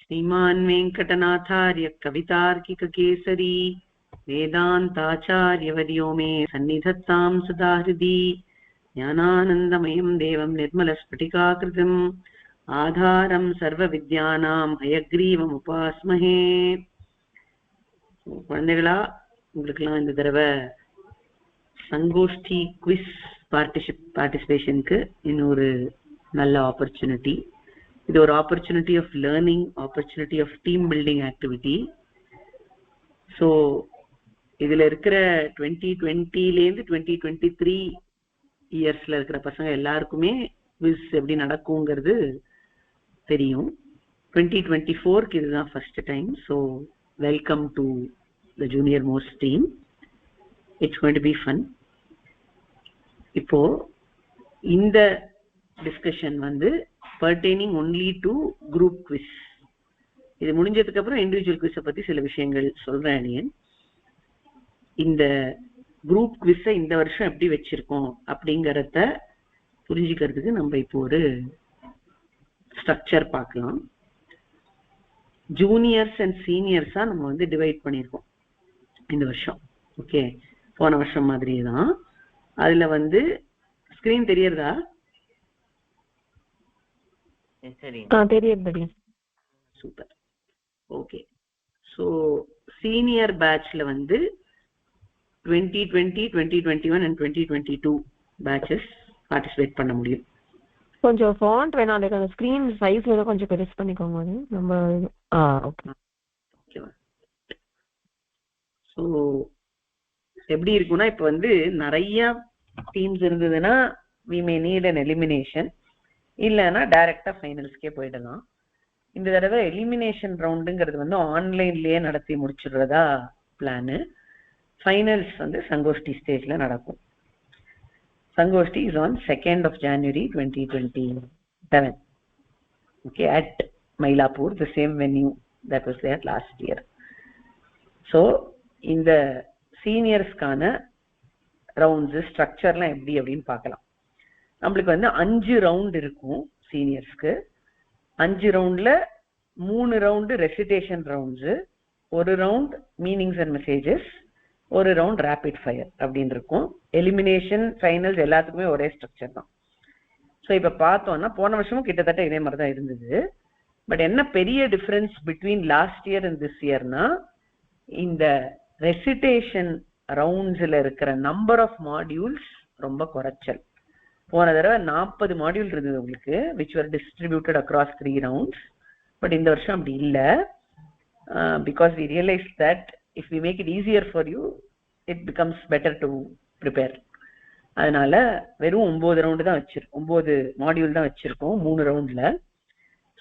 श्रीमान् वेङ्कटनाथार्य कवितार्किककेसरी वेदान्ताचार्यवर्यो मे सन्निधत्तां सदा हृदि ज्ञानानन्दमयं देवं निर्मलस्फटिकाकृतिम् आधारं सर्वविद्यानां हयग्रीवमुपास्महे. குழந்தைகளா, உங்களுக்கெல்லாம் இந்த தடவை சங்கோஷ்டி குவிஸ் பார்ட்டிசிபேஷனுக்கு இன்னொரு நல்ல ஆப்பர்ச்சுனிட்டி. இது ஒரு opportunity of learning, opportunity of team building activity. So இதுல இருக்கிற 2020லேருந்து 2023 இயர்ஸ்ல இருக்கிற பசங்க எல்லாருக்குமே குவிஸ் எப்படி நடக்குங்கிறது தெரியும். 2024க்கு இதுதான் first time. So welcome to the junior most team. It's going to be fun. இப்போ இந்த discussion pertaining only to group quiz. இது முடிஞ்சதுக்கு அப்புறம் இண்டிவிஜுவல் குவிஸை பத்தி சில விஷயங்கள் சொல்றேன். அணியன் இந்த குரூப் குவிஸை இந்த வருஷம் எப்படி வச்சிருக்கோம் அப்படிங்கறத புரிஞ்சுக்கிறதுக்கு நம்ம இப்போ ஒரு ஸ்ட்ரக்சர் பார்க்கலாம். ஜூனியர்ஸ் அண்ட் சீனியர்ஸா நம்ம டிவைட் பண்ணியிருக்கோம் இந்த வருஷம். ஓகே, போன வருஷம் மாதிரியே தான். அதுல ஸ்கிரீன் தெரியறதா? சூப்பர். ஓகே, ஸோ சீனியர் பேட்ச்ல 2020, 2021 and 2022 பேட்சஸ் பார்ட்டிசிபேட் பண்ண முடியும். கொஞ்சம் ஃபாண்ட் வேணா, அந்த ஸ்கிரீன் சைஸ் கொஞ்சம் பெருசு பண்ணிக்கோங்க. நம்ம ஓகேவா? ஸோ எப்படி இருக்குன்னா, இப்போ நிறைய டீம்ஸ் இருந்ததுன்னா we may need an elimination, இல்லைன்னா டைரக்டா ஃபைனல்ஸ்க்கே போயிடலாம். இந்த தடவை எலிமினேஷன் ரவுண்டுங்கிறது ஆன்லைன்லயே நடத்தி முடிச்சிடுறதா பிளானு. ஃபைனல்ஸ் சங்கோஷ்டி ஸ்டேஜ்ல நடக்கும். Sangoshti is on 2nd of January 2027. Okay, at Mylapore, the same venue that was there last year. So இந்த சீனியர்ஸ்க்கான ரவுண்ட்ஸ் ஸ்ட்ரக்சர்லாம் எப்படி அப்படின்னு பார்க்கலாம். நம்மளுக்கு 5 ரவுண்ட் இருக்கும் சீனியர்ஸ்க்கு. 5 ரவுண்ட்ல 3 ரவுண்டு ரெசிடேஷன் ரவுண்ட்ஸ், ஒரு ரவுண்ட் மீனிங்ஸ் அண்ட் மெசேஜஸ், ஒரு ரவுண்ட் ரேபிட் ஃபயர் அப்படின்னு இருக்கும். எலிமினேஷன், ஃபைனல்ஸ் எல்லாத்துக்குமே ஒரே ஸ்ட்ரக்சர் தான். ஸோ இப்போ பார்த்தோம்னா போன வருஷமும் கிட்டத்தட்ட இதே மாதிரி தான் இருந்தது. பட் என்ன பெரிய difference between last year and this இயர்னா, இந்த ரெசிடேஷன் ரவுண்ட்ஸ்ல இருக்கிற நம்பர் ஆஃப் மாடியூல்ஸ் ரொம்ப குறைச்சல். போன தடவை 40 மாடியூல் இருந்தது உங்களுக்கு, which were distributed across 3 rounds. But இந்த வருஷம் அப்படி இல்லை. because we realized that if we make it easier for you, it becomes better to prepare. அதனால வெறும் 9 ரவுண்டு தான் 9 மாடியூல் தான் வச்சிருக்கோம் 3 ரவுண்ட்ல.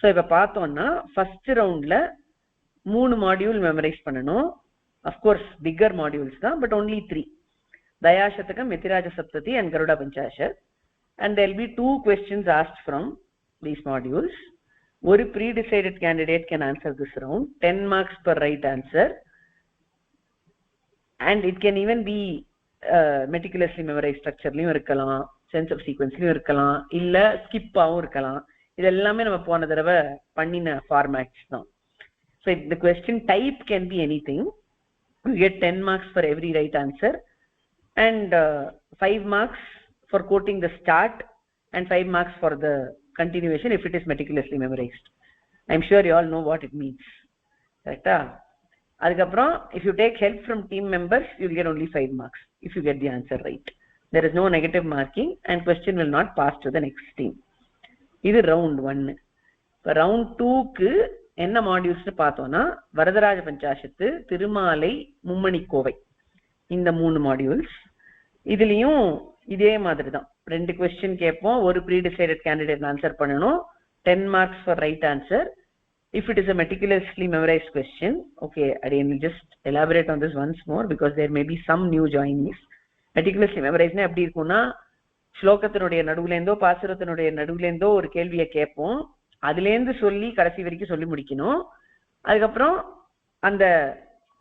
ஸோ இப்போ பார்த்தோம்னா ஃபர்ஸ்ட் ரவுண்ட்ல 3 மாடியூல் மெமரைஸ் பண்ணணும். அஃப்கோர்ஸ் பிக்கர் மாடியூல்ஸ் தான், பட் only 3: தயாசதகம், மித்திராஜ சப்ததி and Garuda Panchashat. And there will be 2 questions asked from these modules. One pre-decided candidate can answer this round, 10 marks per right answer, and it can even be meticulously memorized structure லயும் இருக்கலாம், sense of sequence லயும் இருக்கலாம், இல்ல skip ஆவும் இருக்கலாம். இது எல்லாமே நம்ம போன தடவை பண்ணின ஃபார்மேட்ஸ் தான். So the question type can be anything. You get 10 marks for every right answer and 5 marks for quoting the start and 5 marks for the continuation if it is meticulously memorized. I'm sure you all know what it means. Correct? Adukapram, if you take help from team members, you'll get only 5 marks if you get the answer right. There is no negative marking and question will not pass to the next team. This is round 1. For round 2க்கு என்ன modules பார்த்தோம்னா, வரதராஜ பஞ்சாஷத்து, திருமாலை, மும்மணி கோவை, இந்த 3 modules. இதுலயும் இதே மாதிரி தான் 2 கொஸ்டின் கேட்போம். ஒரு ப்ரீ டிசைடட் கேண்டிடேட் ஆன்சர் பண்ணணும். 10 marks for right answer if it is a meticulously memorized question. Okay, I will just elaborate on this once more because there may be some new joinees. Meticulously memorized na எப்படி இருக்கும்னா, ஸ்லோகத்தினுடைய நடுவுலேருந்தோ பாசுரத்தினுடைய நடுவுலேருந்தோ ஒரு கேள்வியை கேட்போம். அதுலேருந்து சொல்லி கடைசி வரைக்கும் சொல்லி முடிக்கணும். அதுக்கப்புறம் அந்த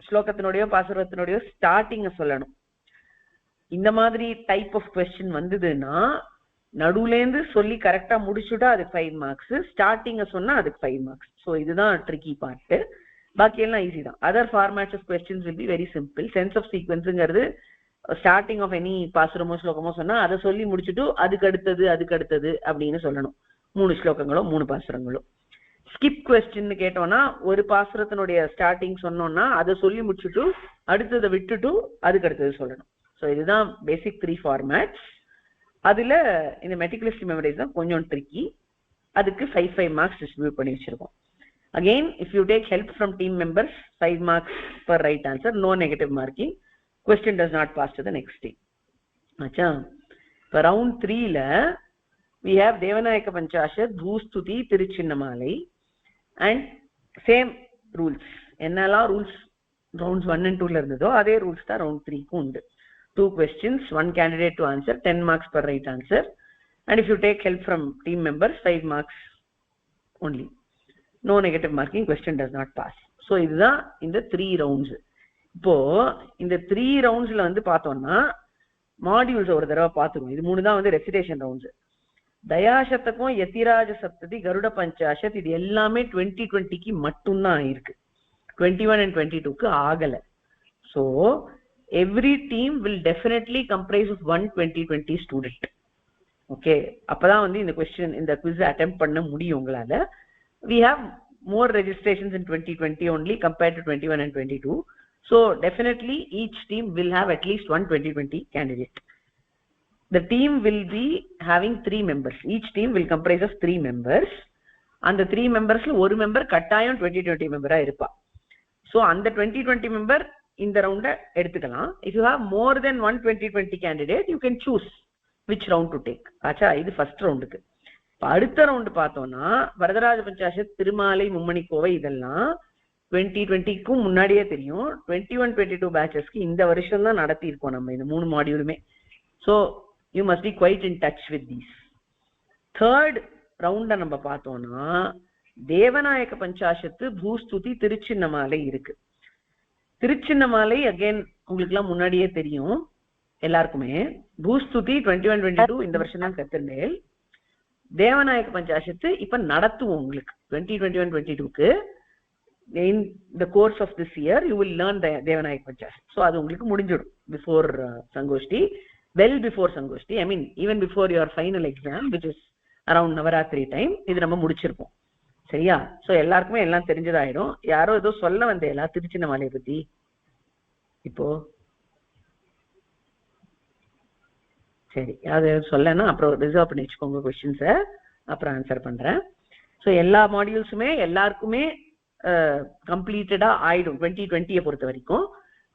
ஸ்லோகத்தினுடைய பாசுரத்தினுடைய ஸ்டார்டிங்கை சொல்லணும். இந்த மாதிரி டைப் ஆஃப் கொஸ்டின் வந்ததுன்னா நடுவுலேருந்து சொல்லி கரெக்டா முடிச்சுட்டா அதுக்கு 5 மார்க்ஸ், ஸ்டார்டிங்க சொன்னா அதுக்கு 5 மார்க்ஸ். ஸோ இதுதான் ட்ரிக்கி பார்ட்டு. பாக்கி எல்லாம் ஈஸி தான். Other formats of questions will be very simple. Sense of சீக்வன்ஸுங்கிறது ஸ்டார்டிங் ஆஃப் எனி பாசுரமோ ஸ்லோகமோ சொன்னா அதை சொல்லி முடிச்சுட்டு அதுக்கு அடுத்தது அப்படின்னு சொல்லணும். 3 ஸ்லோகங்களோ 3 பாசுரங்களோ. ஸ்கிப் கொஸ்டின் கேட்டோம்னா ஒரு பாசுரத்தினுடைய ஸ்டார்டிங் சொன்னோம்னா அதை சொல்லி முடிச்சுட்டு அடுத்ததை விட்டுட்டு அதுக்கு அடுத்தது சொல்லணும். ஸோ இதுதான் பேசிக் 3 ஃபார்மேட்ஸ். அதுல இந்த மெட்டிகுலஸ்லி மெமரைஸ் தான் கொஞ்சம் ட்ரிக்கி. அதுக்கு 5 மார்க்ஸ் டிஸ்ட்ரிபியூட் பண்ணி வச்சிருக்கோம். Again, if you take help from team members, 5 marks per right answer, no negative marking. Question does not pass to the next team. Acha. For round 3 la, we have Devanayaka Panchashat, Bhustuti, Tiruchinnamalai, and same rules. Ennala rules rounds 1 and 2 la irundho, adhe rules da round 3 ku undu. 2 questions, 1 candidate to answer, 10 marks per right answer. And if you take help from team members, 5 marks only. No negative marking, question does not pass. So இதுதான் இந்த 3 rounds. இப்போ இந்த 3 roundsல வந்து பார்த்தோம்னா modules ஒரு தடவை பார்த்துருவோம். இது 3 தான் வந்து ரெசிடேஷன் ரவுண்ட்ஸ். தயாசத்தக்கும் யதிராஜ சப்ததி, கருட பஞ்சாஷத், இது எல்லாமே 2020க்கு மட்டும்தான் ஆயிருக்கு. 21 and 22க்கு ஆகல. So every team will definitely comprise of 1 2020 student. Okay, அப்பதான் வந்து இந்த கொஸ்டின் இந்த குவிஸ் அட்டெம்ப்ட் பண்ண முடியும் உங்களால. We have more registrations in 2020 only compared to 21 and 22. So definitely each team will have at least one 2020 candidate. The team will be having 3 members. Each team will comprise of 3 members. And the 3 members la one member kattayam 2020 member ah irpa. So and the 2020 member in the round eduthikalam. If you have more than one 2020 candidate, you can choose which round to take. Acha, idu first round ku. அடுத்த round பார்த்தோம்னா வரதராஜ பஞ்சாஷத், திருமாலை, மும்மணி கோவை இதெல்லாம் 2020க்கும் முன்னாடியே தெரியும். 21 22 பேட்சஸ்க்கு இந்த வருஷம் தான் நடத்தி இருக்கோம் நம்ம இந்த 3 மாடியூலுமே. So you must be quite in touch with these. Third ரவுண்டை நம்ம பார்த்தோம்னா தேவநாயக பஞ்சாஷத்து, பூஸ்துதி, திருச்சின்னமாலை இருக்கு. திருச்சின்னமாலை அகைன் உங்களுக்கு எல்லாம் முன்னாடியே தெரியும் எல்லாருக்குமே. பூஸ்துதி 21 22 இந்த வருஷம் தான் கத்துண்டேன். தேவநாயக பஞ்சாஷத்து இப்ப நடத்துவோம் உங்களுக்கு 2021 22க்கு. in the course of this year you will learn the Devanayaka பஞ்சாஷத். so அது உங்களுக்கு முடிஞ்சிடும் before sangoshti, well before sangoshti, I mean even before your final exam which is around navaratri time. இது நம்ம முடிச்சிருப்போம். சரியா? சோ எல்லாருக்குமே எல்லாம் தெரிஞ்சதாயிடும். யாரோ ஏதோ சொல்ல வந்தேலா திருச்சின்னமாலையை பத்தி இப்போ? சரி, அது சொல்லனா அப்புறம் ரிசர்வ் பண்ணி வச்சுக்கோங்க கொஸ்டின்ஸை, அப்புறம் ஆன்சர் பண்றேன். ஸோ எல்லா மாடியூல்ஸுமே எல்லாருக்குமே கம்ப்ளீட்டடா ஆயிடும் 2020 பொறுத்த வரைக்கும்.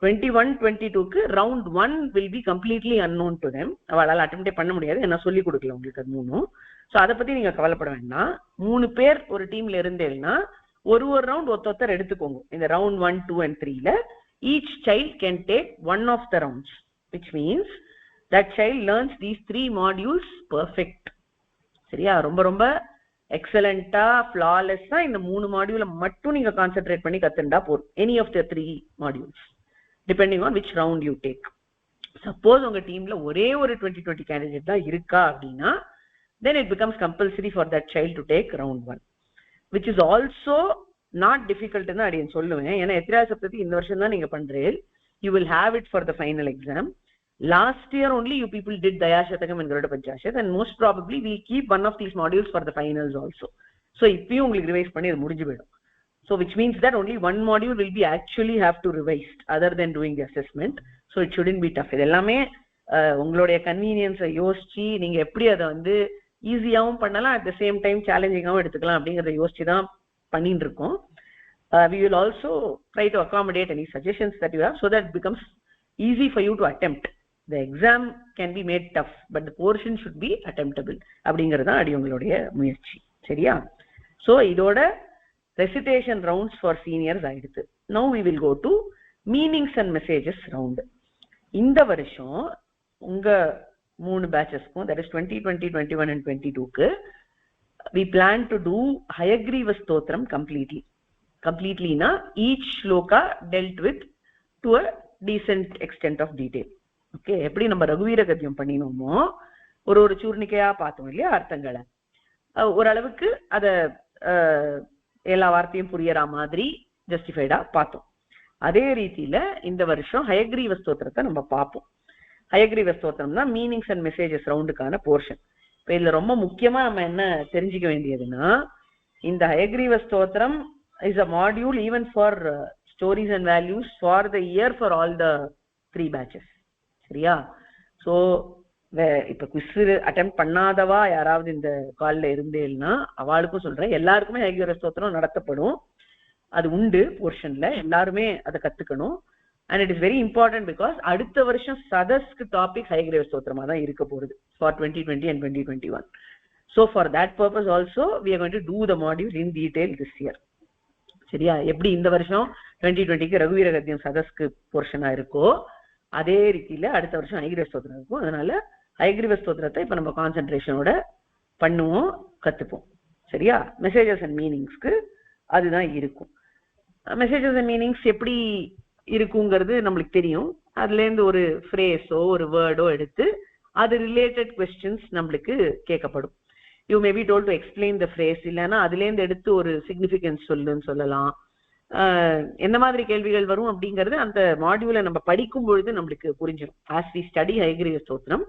21 22க்கு round 1 will be completely unknown to them. அவளால் அட்டெம்ப்டே பண்ண முடியாது, என்ன சொல்லி கொடுக்கல உங்களுக்கு அது 3. ஸோ அதை பத்தி நீங்க கவலைப்பட வேண்டாம். 3 பேர் ஒரு டீம்ல இருந்தேன்னா ஒரு ரவுண்ட் ஒருத்தர் எடுத்துக்கோங்க. இந்த ரவுண்ட் 1 2 and 3ல each child can take one of the rounds, which means that child learns these 3 modules perfect. சரியா? ரொம்ப ரொம்ப எக்ஸலண்டா ஃப்ளாலெஸ்ஸா இந்த 3 மாடியூலை மட்டும் நீங்க கான்சென்ட்ரேட் பண்ணி கத்துண்டா போதும். Any of the 3 modules depending on which round you take. Suppose உங்க டீம்ல ஒரே ஒரு 2020 கேண்டிடேட் தான் இருக்கா அப்படின்னா then it becomes compulsory for that child to take round 1, which is also not difficult ன்னு அடியன் சொல்லுவேன். ஏன்னா எத்திராஜ சப்ததி இந்த வருஷம் தான் நீங்க பண்றீங்க. You will have it for the final exam. Last year only you people did Dayashatakam and Garuda Panchashat, and most probably we'll keep one of these modules for the finals also. So இப்பயும் உங்களுக்கு revise பண்ணி அது முடிஞ்சு போயிடும். So which means that only one module will be actually have to revise other than doing the assessment. So it shouldn't be tough. இது எல்லாமே உங்களுடைய கன்வீனியன்ஸை யோசிச்சு நீங்க எப்படி அதை வந்து ஈஸியாகவும் பண்ணலாம், அட் த சேம் டைம் சேலஞ்சிங்காகவும் எடுத்துக்கலாம் அப்படிங்கிறத யோசிச்சு தான் பண்ணிட்டு இருக்கோம். We will also try to accommodate any suggestions that you have so that it becomes easy for you to attempt. The exam can be made tough, but the portion should be attemptable. அப்படிங்கிறது தான் அடி உங்களுடைய முயற்சி. சரியா? So இதோட recitation rounds for seniors ஆயிடுது. Now we will go to meanings and messages round. இந்த வருஷம் உங்க 3 பேட்சஸ்க்கும், that is 2020 21 and 22க்கு we plan to do Hayagriva Stotram completely na each shloka dealt with to a decent extent of detail. Okay, எப்படி நம்ம ரகுவீர கத்தியம் பண்ணினோமோ ஒரு சூர்ணிக்கையா பார்த்தோம் இல்லையா அர்த்தங்களை. ஓரளவுக்கு அத எல்லா வார்த்தையும் புரியற மாதிரி ஜஸ்டிஃபைடா பார்த்தோம். அதே ரீதியில இந்த வருஷம் ஹயக்ரீவ ஸ்தோத்திரத்தை நம்ம பார்ப்போம். ஹயக்ரீவ ஸ்தோத்திரம்னா மீனிங்ஸ் அண்ட் மெசேஜஸ் ரவுண்டுக்கான போர்ஷன். இப்ப இதுல ரொம்ப முக்கியமா நம்ம என்ன தெரிஞ்சுக்க வேண்டியதுன்னா, இந்த ஹயக்ரீவ ஸ்தோத்திரம் is a module even for stories and values for the year for all the 3 patches. சரியா? ஸோ இப்ப குவிஸ் அட்டெம்ட் பண்ணாதவா யாராவது இந்த கால்ல இருந்தேன்னா அவளுக்கும் சொல்றேன், எல்லாருக்குமே ஹயக்ரீவ ஸ்தோத்திரம் நடத்தப்படும். அது உண்டு போர்ஷன்ல, எல்லாருமே அதை கத்துக்கணும். And it is very important because அடுத்த வருஷம் சதஸ்க்கு டாபிக் ஹயக்ரீவ ஸ்தோத்திரமா தான் இருக்க போகுது for 2020 and 2021. So for that purpose also we are going to do the modules in detail this year. சரியா? எப்படி இந்த வருஷம் 2020க்கு ரகுவீர கத்தியம் சதஸ்க்கு போர்ஷனா இருக்கோ அதே ரீதியில அடுத்த வருஷம் ஹயக்ரீவ ஸ்தோத்திரம் இருக்கும். அதனால ஹயக்ரீவ ஸ்தோத்திரத்தை இப்ப நம்ம கான்சென்ட்ரேஷனோட பண்ணுவோம், கத்துப்போம். சரியா? மெசேஜஸ் அண்ட் மீனிங்ஸ்க்கு அதுதான் இருக்கும். மெசேஜஸ் அண்ட் மீனிங்ஸ் எப்படி இருக்குங்கிறது நம்மளுக்கு தெரியும். அதுல இருந்து ஒரு ஃப்ரேஸோ ஒரு வேர்டோ எடுத்து அது ரிலேட்டட் கொஸ்டின்ஸ் நம்மளுக்கு கேட்கப்படும். You may be told to explain the phrase, இல்லைன்னா அதுல இருந்து எடுத்து ஒரு சிக்னிஃபிகன்ஸ் சொல்லுன்னு சொல்லலாம். எந்த மாதிரி கேள்விகள் வரும் அப்படிங்கிறது அந்த மாடியூலை நம்ம படிக்கும் பொழுது நம்மளுக்கு புரிஞ்சிடும். ஆஸ் வி ஸ்டடி ஹயக்ரீவ ஸ்தோத்திரம்,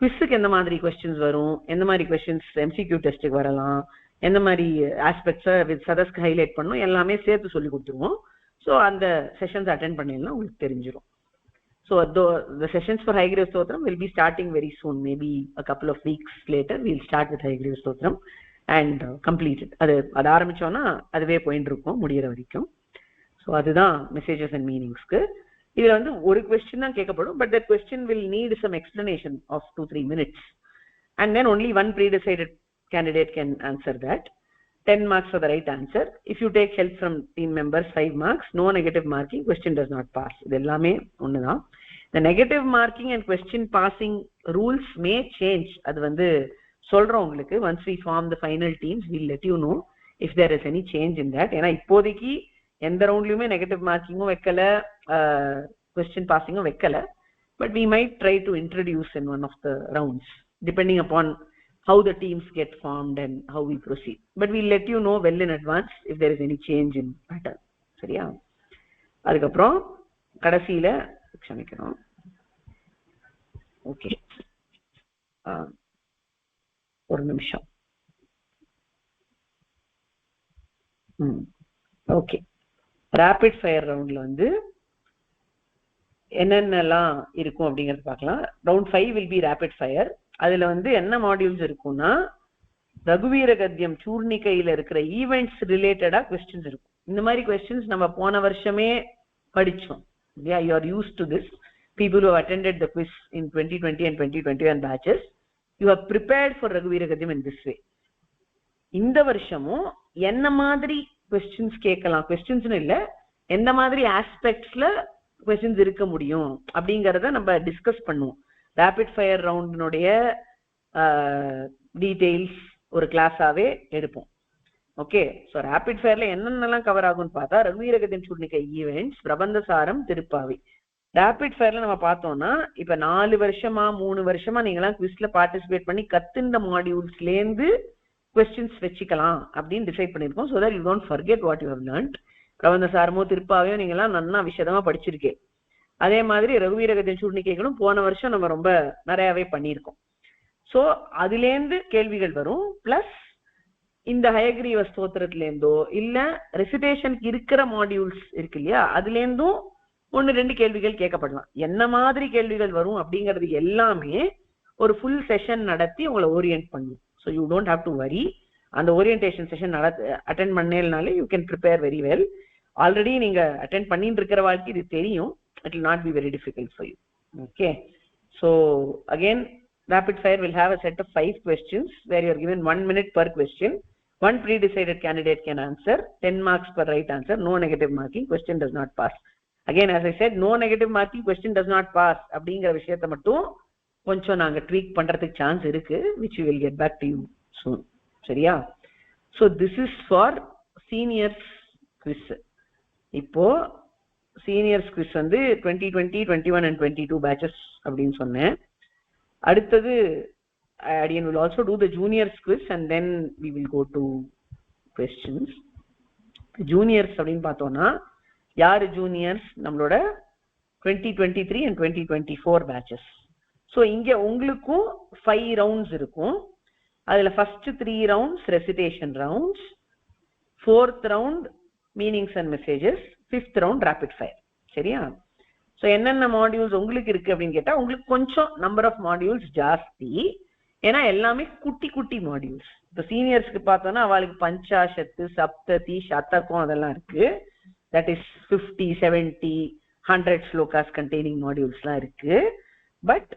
குவிஸுக்கு எந்த மாதிரி கொஸ்டின்ஸ் வரும், எந்த மாதிரி கொஸ்டின்ஸ் எம்சிக்யூ டெஸ்ட்டுக்கு வரலாம், எந்த மாதிரி ஆஸ்பெக்ட்ஸை சதஸ்க்கு ஹைலைட் பண்ணும், எல்லாமே சேர்த்து சொல்லி கொடுத்துருவோம். ஸோ அந்த செஷன்ஸ் அட்டென்ட் பண்ணிடலாம், உங்களுக்கு தெரிஞ்சிடும். So the sessions for Hayagriva Stotram will be starting very soon, maybe a couple of weeks later we'll start with Hayagriva Stotram and complete it. அது ஆரம்பிச்சோம்னா அதுவே போயிட்டு இருக்கும் முடியற வரைக்கும். ஸோ அதுதான் மெசேஜஸ் அண்ட் மீனிங்ஸ்க்கு. இதுல வந்து ஒரு கொஸ்டின் தான் கேட்கப்படும், but that question will need some explanation of 2-3 minutes, and then only one pre-decided candidate can answer that. 10 marks for the right answer. If you take help from team members, 5 marks. No negative marking, question does not pass. இது எல்லாமே ஒண்ணுதான். The negative marking and question passing rules may change. அது வந்து சொல்றோம் உங்களுக்கு. Once we form the final teams, we'll let you know if there is any change in that. ஏன்னா இப்போதைக்கு எந்த ரவுண்ட்லயுமே நெகட்டிவ் மார்க்கிங்கும் வைக்கல, question passingum வைக்கல. But we might try to introduce in one of the rounds, depending upon how the teams get formed and how we proceed. But we'll let you know well in advance if there is any change in pattern. சரியா? அதுக்கப்புறம் கடைசியில க்ஷமிக்கிறோம். Okay, ஒரு நிமிஷம். Okay, rapid fire ரவுண்ட்ல வந்து என்னென்னலாம் இருக்கும் அப்படிங்கறது பார்க்கலாம். Round 5 will be rapid fire. அதுல வந்து என்ன மாடியூல்ஸ் இருக்கும்னா, ரகுவீர கத்தியம் சூர்ணிக்கையில இருக்கிற ஈவெண்ட்ஸ் ரிலேட்டடா கொஸ்டின்ஸ் இருக்கும். இந்த மாதிரி கொஸ்டின்ஸ் நம்ம போன வருஷமே படிச்சோம். You are used to this. People who have attended the quiz in 2020 and 2021 batches, you have prepared for ரகுவீர கத்தியம் in this way. இந்த வருஷமும் என்ன மாதிரி கொஸ்டின்ஸ் கேட்கலாம், கொஸ்டின்ஸ்னு இல்ல, எந்த மாதிரி ஆஸ்பெக்ட்ஸ்ல கொஸ்டின்ஸ் இருக்க முடியும் அப்படிங்கறத நம்ம டிஸ்கஸ் பண்ணுவோம். ரேபிட் ஃபயர் ரவுண்டினுடைய டீடைல்ஸ் ஒரு கிளாஸாவே எடுப்போம். ஓகே, ஸோ ரேபிட் ஃபயர்ல என்னென்னலாம் கவர் ஆகும்னு பார்த்தா, ரகுவீர கத்தியம் சூர்ணிக்கை ஈவெண்ட்ஸ், பிரபந்தசாரம், திருப்பாவை. ரேபிட் ஃபயர்ல நம்ம பார்த்தோம்னா, இப்ப 4 வருஷமா 3 வருஷமா நீங்களாம் குவிஸ்ல பார்ட்டிசிபேட் பண்ணி கத்துந்த மாடியூல்ஸ்ல இருந்து கொஸ்டின்ஸ் வச்சுக்கலாம் அப்படின்னு டிசைட் பண்ணிருக்கோம். So that you don't forget what you have learnt. பிரபந்தசாரமோ திருப்பாவையோ நீங்களாம் நன்னா விஷயமா படிச்சிருக்கேன். அதே மாதிரி ரகுவீர கத்தியம் சூர்ணிக்கைகளும் போன வருஷம் நம்ம ரொம்ப நிறையவே பண்ணியிருக்கோம். ஸோ அதுலேருந்து கேள்விகள் வரும். பிளஸ் இந்த ஹயக்ரீவ ஸ்தோத்திரத்துல இருந்தோ இல்ல ரெசிடேஷனுக்கு இருக்கிற மாடியூல்ஸ் இருக்கு இல்லையா, அதுல இருந்தும் 1-2 கேள்விகள் கேட்கப்படலாம். என்ன மாதிரி கேள்விகள் வரும் அப்படிங்கிறது எல்லாமே ஒரு ஃபுல் செஷன் நடத்தி உங்களை ஓரியன்ட் பண்ணும். So you don't have to worry. அந்த ஓரியன்டேஷன் செஷன் அட்டென்ட் பண்ணேனாலே you can prepare very well. Already நீங்க அட்டென்ட் பண்ணிட்டு இருக்கிற வாழ்க்கை இது தெரியும். It will not be very difficult for you. Okay, so again, rapid fire will have a set of 5 questions where you are given 1 minute per question. One pre-decided candidate can answer. 10 marks per right answer. No negative marking. Question does not pass. Again, as I said, no negative marking. Question does not pass. அப்படிங்கிற விஷயத்தை மட்டும் கொஞ்சம் நாங்க tweak பண்றதுக்கு chance இருக்கு, which we will get back to you soon. சரியா? So this is for seniors quiz. இப்போ seniors quiz வந்து 2020, 21 and 22 பேட்சஸ் அப்படின்னு சொன்னேன். அடுத்தது Adian will also do the juniors quiz and then we will go to questions. Juniors அப்படின்னு பார்த்தோம்னா யாரு juniors? நம்மளோட 2023 and 2024 பேட்சஸ். ஸோ இங்க உங்களுக்கும் 5 ரவுண்ட்ஸ் இருக்கும். அதுல first 3 rounds recitation rounds, 4th round meanings and messages, 5th round rapid fire. சரியா? So என்னென்ன மாடியூல்ஸ் உங்களுக்கு இருக்கு அப்படின்னு கேட்டா உங்களுக்கு கொஞ்சம் நம்பர் ஆஃப் மாடியூல்ஸ் ஜாஸ்தி. ஏன்னா எல்லாமே குட்டி குட்டி மாடியூல்ஸ். இப்போ சீனியர்ஸ்க்கு பார்த்தோம்னா அவளுக்கு பஞ்சாஷத்து, சப்ததி, சதகம் அதெல்லாம் இருக்கு. தட் இஸ் 50, 70, 100 ஸ்லோகாஸ் கண்டெய்னிங் மாடியூல்ஸ்லாம் இருக்கு. பட்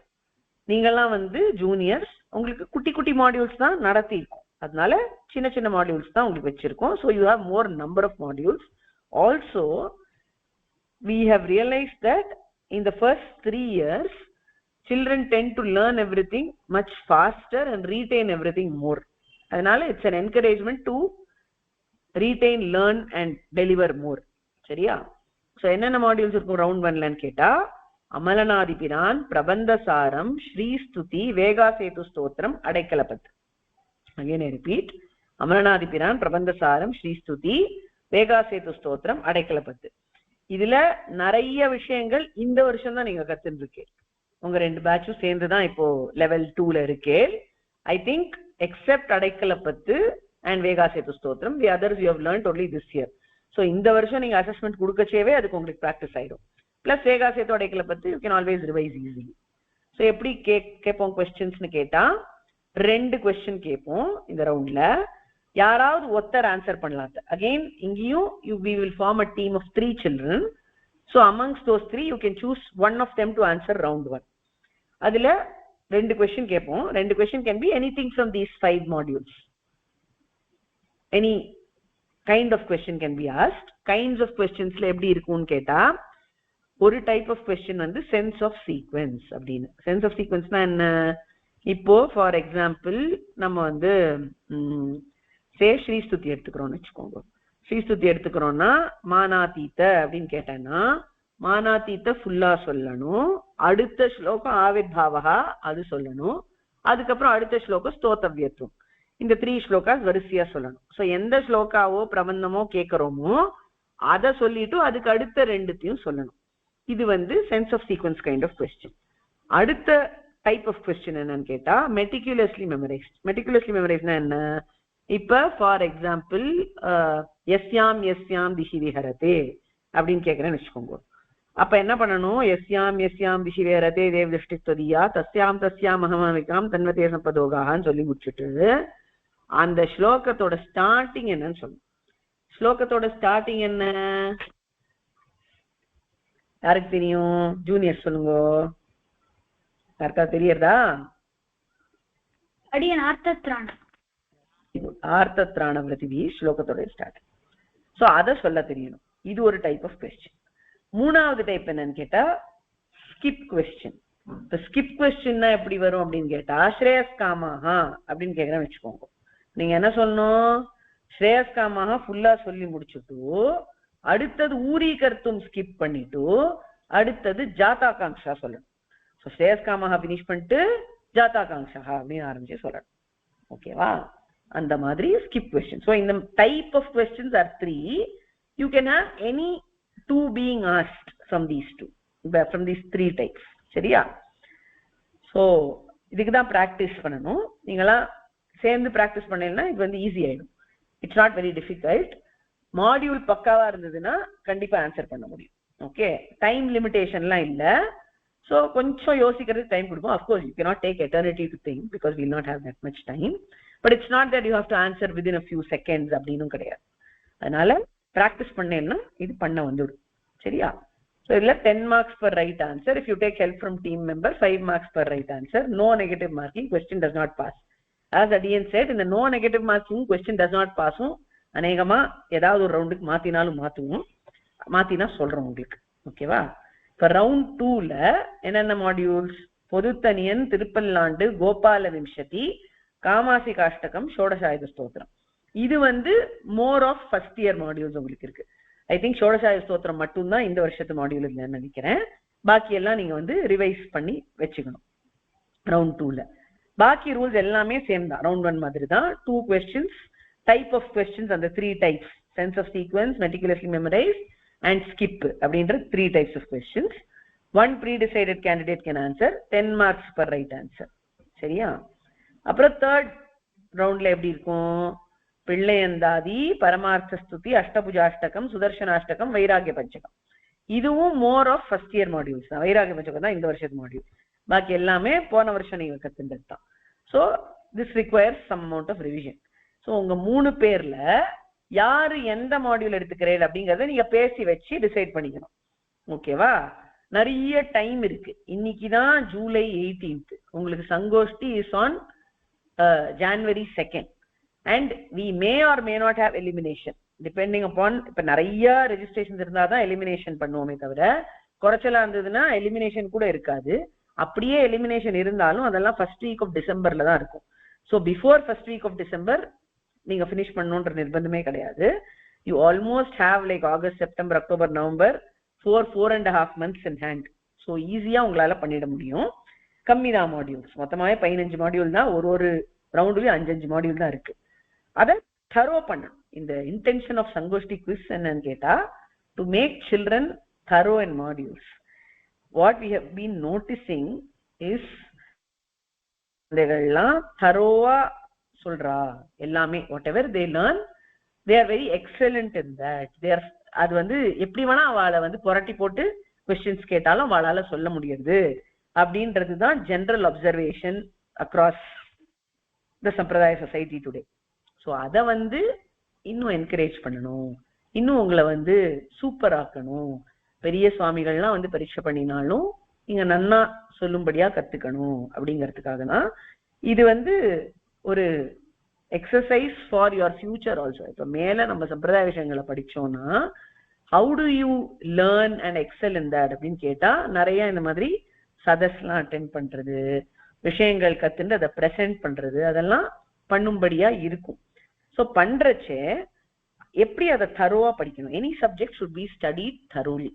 நீங்கெல்லாம் வந்து ஜூனியர்ஸ், உங்களுக்கு குட்டி குட்டி மாடியூல்ஸ் தான் நடத்தி இருக்கும். அதனால சின்ன சின்ன மாடியூல்ஸ் தான் உங்களுக்கு வச்சிருக்கோம். So you have more number of modules. Also we have realized that in the first 3 years children tend to learn everything much faster and retain everything more. Adnala it's an encouragement to retain, learn and deliver more. Seriya? So enna modules irukum round 1 la ketta Amalanadipiran, Prabandhasaram, Shri Stuti, Vega Setu Stotram, Adaikalapathu. Again I repeat, Amalanadipiran, Prabandhasaram, Shri Stuti, Vega Setu Stotram, Adaikalapathu. இதுல நிறைய விஷயங்கள் இந்த வருஷம் தான் நீங்க கத்துட்டு இருக்கீங்க. உங்க 2 பேட்சும் சேர்ந்து தான் இப்போ லெவல் 2ல இருக்கே. I think except Adaikalappathu and Vega Sethu Stotram, the others you have learnt only this year. So இந்த வருஷம் நீங்க அசஸ்மெண்ட் கொடுக்கச்சேவே அதுக்கு உங்களுக்கு ப்ராக்டிஸ் ஆயிடும். Plus Vega Sethu Adaikalappathu you can always revise easily. So எப்படி கேட்போம் கொஸ்டின்ஸ்னு கேட்டா 2 கொஸ்டின் கேட்போம் இந்த ரவுண்ட்ல. யாராவது ஒருத்தர் ஆன்சர் பண்ணலாம். அகைன் இங்கேயும் we will form a team of 3 children. So amongst those 3 you can choose one of them to answer round 1. அதுல 2 question கேட்போம். 2 question can be anything from these 5 modules. Any kind of question can be asked. Kinds of questionsல எப்படி இருக்கும்னு கேட்டா ஒரு type of question வந்து sense of sequence அப்படின்னு. Sense of சீக்வென்ஸ்னா என்ன? இப்போ ஃபார் எக்ஸாம்பிள் நம்ம வந்து ஸ்ரீஸ்துதி எடுத்துக்கிறோம்னு வச்சுக்கோங்க. ஸ்ரீஸ்துதி எடுத்துக்கிறோம்னா மானாதீத்த அப்படின்னு கேட்டேன்னா மானாதீத்த ஃபுல்லா சொல்லணும். அடுத்த ஸ்லோகம் ஆவிர்பாவகா அது சொல்லணும். அதுக்கப்புறம் அடுத்த ஸ்லோகம் ஸ்தோத்தவ்யத்துவம். இந்த 3 ஸ்லோகாஸ் வரிசையா சொல்லணும். ஸோ எந்த ஸ்லோகாவோ பிரபந்தமோ கேட்கிறோமோ அதை சொல்லிட்டு அதுக்கு அடுத்த 2த்தையும் சொல்லணும். இது வந்து sense of sequence kind of question. அடுத்த டைப் ஆஃப் கொஸ்டின் என்னன்னு கேட்டா மெட்டிகுலஸ்லி மெமரைஸ்ட். மெட்டிகுலஸ்லி மெமரைஸ்னா என்ன? இப்ப ஃபார் எக்ஸாம்பிள் எஸ்யாம் எஸ்யாம் திஷி விஹரதே அப்படின்னு கேட்கிறேன்னு வச்சுக்கோங்க. அப்ப என்ன பண்ணணும்? எஸ்யாம் எஸ்யாம் திஷி விஹரதே தேவ திருஷ்டித்வதியா தஸ்யாம் தஸ்யாம் மகமாவிகாம் தன்வதே சம்பதோகான்னு சொல்லி முடிச்சுட்டு அந்த ஸ்லோகத்தோட ஸ்டார்டிங் என்னன்னு சொல்லணும். ஸ்லோகத்தோட ஸ்டார்டிங் என்ன? யாருக்கு தெரியும்? ஜூனியர் சொல்லுங்க. யாருக்கா தெரியறதா? அடியன் ஆர்த்தத்ராணம். ஆர்த்தத்ராண விரதிவி ஸ்லோகத்தோட ஸ்டார்ட். ஸோ அதை சொல்ல தெரியணும். இது ஒரு டைப் ஆஃப் கொஸ்டின். 3வது டைப் என்னன்னு கேட்டா ஸ்கிப் கொஸ்டின். இப்போ ஸ்கிப் கொஸ்டின்னா எப்படி வரும் அப்படின்னு கேட்டா ஸ்ரேயஸ்காமாஹா அப்படின்னு கேட்குறேன்னு வச்சுக்கோங்க. நீங்க என்ன சொல்லணும்? ஸ்ரேயஸ்காமாஹா ஃபுல்லா சொல்லி முடிச்சுட்டு அடுத்தது ஊரீகர்த்தும் ஸ்கிப் பண்ணிட்டு அடுத்தது ஜாதாகாங்ஷா சொல்லணும். ஸோ ஸ்ரேயஸ்காமாஹா ஃபினிஷ் பண்ணிட்டு ஜாதாகாங்ஷா அப்படின்னு ஆரம்பிச்சு சொல்லணும். ஓகேவா? அந்த மாதிரி skip questions. So in the type of questions are 3. You can have any 2 being asked from these 2, from these 3 types. சரியா? ஸோ இதுக்கு தான் ப்ராக்டிஸ் பண்ணணும். நீங்களாம் சேர்ந்து ப்ராக்டிஸ் பண்ணீங்கன்னா இது வந்து ஈஸி ஆயிடும். It's not very difficult. Module பக்காவா இருந்ததுன்னா கண்டிப்பா ஆன்சர் பண்ண முடியும். ஓகே? டைம் லிமிடேஷன்லாம் இல்லை. ஸோ கொஞ்சம் யோசிக்கிறதுக்கு டைம் கொடுக்கும். Of course you cannot take eternity to think because we will not have that much time. But it's not that you have to answer within a few seconds அப்படின்னும் கிடையாது. அதனால practice பண்ணேன்னா இது பண்ண வந்துடும். சரியா? ஸோ இதில் 10 marks per right answer. If you take help from team member, 5 marks per right answer. No negative marking. Question does not pass. As Adian said, இந்த no negative marking question does not passும் அநேகமா ஏதாவது ஒரு ரவுண்டுக்கு மாத்தினாலும் மாத்தினா சொல்றோம் உங்களுக்கு. ஓகேவா? இப்போ round 2ல என்னென்ன மாடியூல்ஸ்? பொதுத்தனியன், திருப்பல்லாண்டு, கோபால விம்சதி, காமாசி காஷ்டகம், ஷோடசாயுத ஸ்தோத்திரம். இது வந்து more of first year modules உங்களுக்கு இருக்கு. ஐ திங்க் ஷோடசாயுத ஸ்தோத்திரம் மட்டும்தான் இந்த வருஷத்து மாடியூல் இல்லைன்னு நினைக்கிறேன். பாக்கி எல்லாம் நீங்க வந்து ரிவைஸ் பண்ணி வச்சுக்கணும் ரவுண்ட் 2ல. பாக்கி ரூல்ஸ் எல்லாமே சேம் தான், ரவுண்ட் 1 மாதிரி தான். 2 questions, டைப் ஆஃப் questions, அந்த 3 types, sense of sequence, meticulously memorize and skip அப்படின்ற 3 types of questions. 1 pre-decided candidate can answer, 10 marks per right answer. சரியா? அப்புறம் தேர்ட் ரவுண்ட்ல எப்படி இருக்கும்? பிள்ளையந்தாதி, பரமார்த்த ஸ்துதி, அஷ்டபுஜாஷ்டகம், சுதர்சனாஷ்டகம், வைராகிய பஞ்சகம். இதுவும் more of first year modules தான். வைராகிய பஞ்சகம் தான் இந்த வருஷத்து மாடியூல். பாக்கி எல்லாமே போன வருஷம் நீங்க கத்துண்டது தான். So this requires some amount of revision. So உங்க 3 பேர்ல யாரு எந்த மாடியூல் எடுத்துக்கிறேன் அப்படிங்கறத நீங்க பேசி வச்சு டிசைட் பண்ணிக்கணும். ஓகேவா? நிறைய டைம் இருக்கு. இன்னைக்கு தான் ஜூலை 18th. உங்களுக்கு Sangoshti is on January 2nd. And we may or may not have elimination depending upon, இப்ப நிறைய ரெஜிஸ்ட்ரேஷன்ஸ் இருந்தாதான் எலிமினேஷன் பண்ணுவோமே தவிர குறைச்சலா இருந்ததுன்னா எலிமினேஷன் கூட இருக்காது. அப்படியே எலிமினேஷன் இருந்தாலும் அதெல்லாம் ஃபர்ஸ்ட் வீக் ஆஃப் டிசம்பர்ல தான் இருக்கும். So before first week of December நீங்க ஃபினிஷ் பண்ணணுன்ற நிர்பந்தமே கிடையாது. You almost have like August, September, October, November 4.5 months in hand. ஸோ ஈஸியா உங்களால பண்ணிட முடியும். கம்மி தான் மாடியூல்ஸ், மொத்தமாவே 15 மாடியூல் தான். ஒரு ரவுண்டுலயும் 5 மாடியூல் தான் இருக்கு. அதை தரோ பண்ணணும். இந்த இன்டென்ஷன் ஆஃப் சங்கோஷ்டி குவிஸ் என்னன்னு கேட்டா, to make children thorough in modules. What we have been noticing is, இதெல்லாம் தரோவா சொல்றா எல்லாமே, whatever they learn they are very excellent in that. அது வந்து எப்படி வேணா அவளை புரட்டி போட்டு கொஸ்டின்ஸ் கேட்டாலும் அவளால சொல்ல முடியாது அப்படின்றதுதான் ஜெனரல் அப்சர்வேஷன் அக்ராஸ் த சம்பிரதாய சொசைட்டி டுடே. ஸோ அதை இன்னும் என்கரேஜ் பண்ணணும், இன்னும் உங்களை சூப்பர் ஆக்கணும். பெரிய சுவாமிகள்லாம் பரீட்சை பண்ணினாலும் நீங்க நன்னா சொல்லும்படியா கத்துக்கணும் அப்படிங்கிறதுக்காக தான் இது ஒரு exercise for your future also. இப்போ மேல நம்ம சம்பிரதாய விஷயங்களை படிச்சோம்னா how to you learn and XL in that அப்படின்னு கேட்டா, நிறைய இந்த மாதிரி சதஸ்லாம் அட்டென்ட் பண்றது, விஷயங்கள் கத்துட்டு அதை ப்ரெசென்ட் பண்றது, அதெல்லாம் பண்ணும்படியா இருக்கும். ஸோ பண்றச்சே எப்படி அதை தரோவா படிக்கணும். Any subject should be studied தரோலி